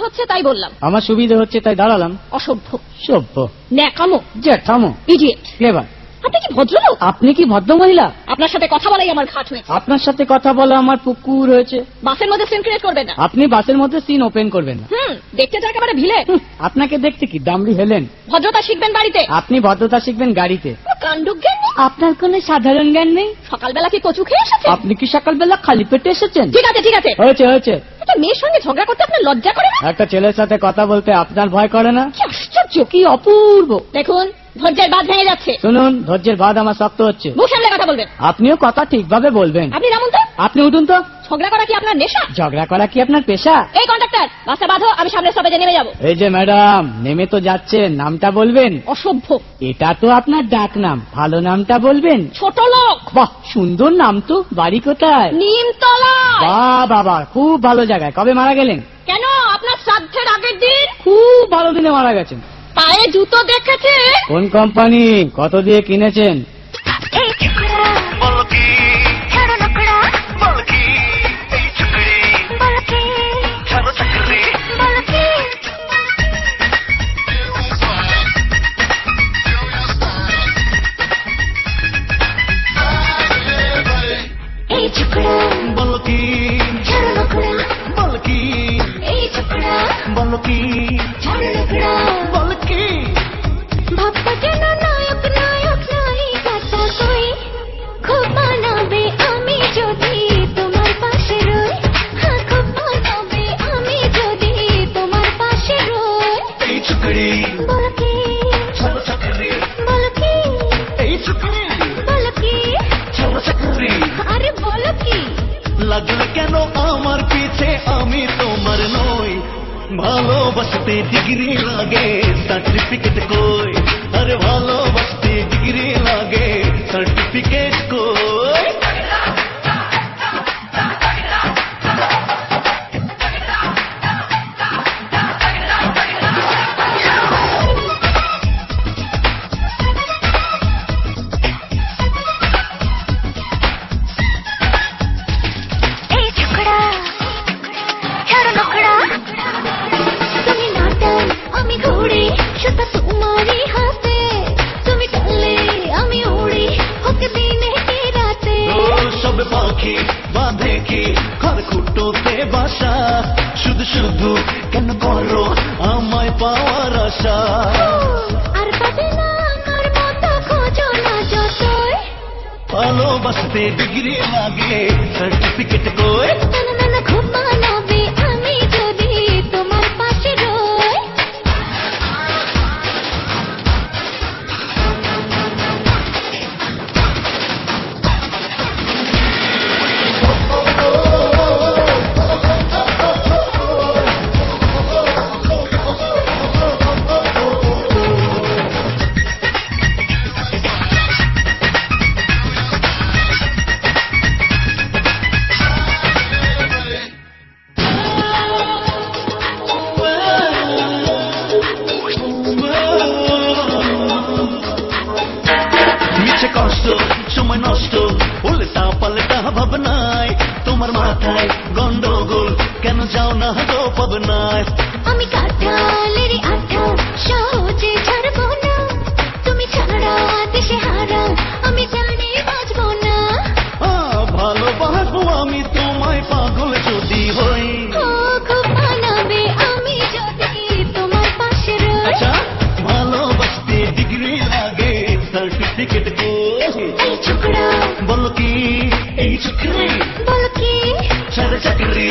হচ্ছে তাই বললাম। আমার সুবিধা হচ্ছে তাই দাঁড়ালাম। অসভ্য, সভ্য, ন্যাকামো, জ্যাঠামো, ইডিয়েট। ক্লেভার। আপনি কি ভদ্রলোক? আপনি কি ভদ্র মহিলা? আপনার সাথে কথা বলাই আমার ঘাট হয়েছে। আপনার সাথে কথা বলা আমার পুকুর হয়েছে। বাসের মধ্যে সিন ক্রিয়েট করবেন না। আপনি বাসের মধ্যে সিন ওপেন করবেন না। দেখতে তো একেবারে ভিলে। আপনাকে দেখতে কি দামড়ি হেলেন? ভদ্রতা শিখবেন বাড়িতে। আপনি ভদ্রতা শিখবেন গাড়িতে। কাণ্ডজ্ঞান নেই। আপনার কোনো সাধারণ জ্ঞান নেই। সকালবেলা কি কচু খেয়ে এসেছেন? আপনি কি সকালবেলা খালি পেটে এসেছেন? ঠিক আছে ঠিক আছে, হয়েছে হয়েছে। একটা মেয়ের সঙ্গে ঝগড়া করতে আপনার লজ্জা করে না? একটা ছেলের সাথে কথা বলতে আপনার ভয় করে না? কি আশ্চর্য, কি অপূর্ব। দেখুন ধৈর্যের বাঁধ ভেঙে যাচ্ছে। শুনুন, ধৈর্যের বাঁধ আমার শক্ত হচ্ছে। মুখ সামলে কথা বলবেন। আপনিও কথা ঠিকভাবে বলবেন। আপনি নামুন তো। আপনি উঠুন তো। ঝগড়া করা কি আপনার নেশা? ঝগড়া করা কি আপনার পেশা? এই কন্ডাক্টর, বাসটা বাঁধো, আমি সামনের স্টপেজে নেমে যাব। এই যে ম্যাডাম, নেমে তো যাচ্ছেন, নামটা বলবেন। অসভ্য। এটা তো আপনার ডাক নাম, ভালো নামটা বলবেন। ছোট লোক। বাহ, সুন্দর নাম তো। বাড়ি কোথায়? নিমতলা। বাহ বাবা, খুব ভালো জায়গায়। কবে মারা গেলেন? কেন, আপনার শ্রাদ্ধের আগের দিন। খুব ভালো দিনে মারা গেছেন। পায়ে জুতো দেখেছে? কোন কোম্পানি, কত দিয়ে কিনেছেন? লাগলে কেন আমার পিছে, আমি তোমার নই। ভালোবাসতে ডিগ্রি লাগে, সার্টিফিকেট কই? আরে ভালোবাসতে ডিগ্রি লাগে, সার্টিফিকেট কই? পাখি বাঁধে কি ঘর খুঁটোতে বাসা, শুধু শুধু কেন করো আমায় পাওয়ার আশা? আর পাবে না আমার মতো খোঁজো না যতই। ভালোবাসতে ডিগ্রি লাগে, সার্টিফিকেট কই? না খুব মানাবে আমি যদি তোমার পাশে রই। কষ্ট সময় নষ্ট, উল্টা পাল্টা ভাবনায় তোমার মাথায় গন্ডগোল, কেন যাও না তো পাবনায়? আমি কাঁঠালেরই আঠা, সহজে ছাড়বো না, তুমি ছাড়া দেশে হারা, আমি জানি বাঁচবো না। ভালোবাসবো আমি তোমায়, পাগল যদি হই। খুব মানাবে আমি যদি তোমার পাশে রই। আচ্ছা, ভালোবাসতে ডিগ্রি লাগে, সার্টিফিকেট কই? এই ছোকরা বলো কি, এই চাকরি বলো কি, সারা চাকরি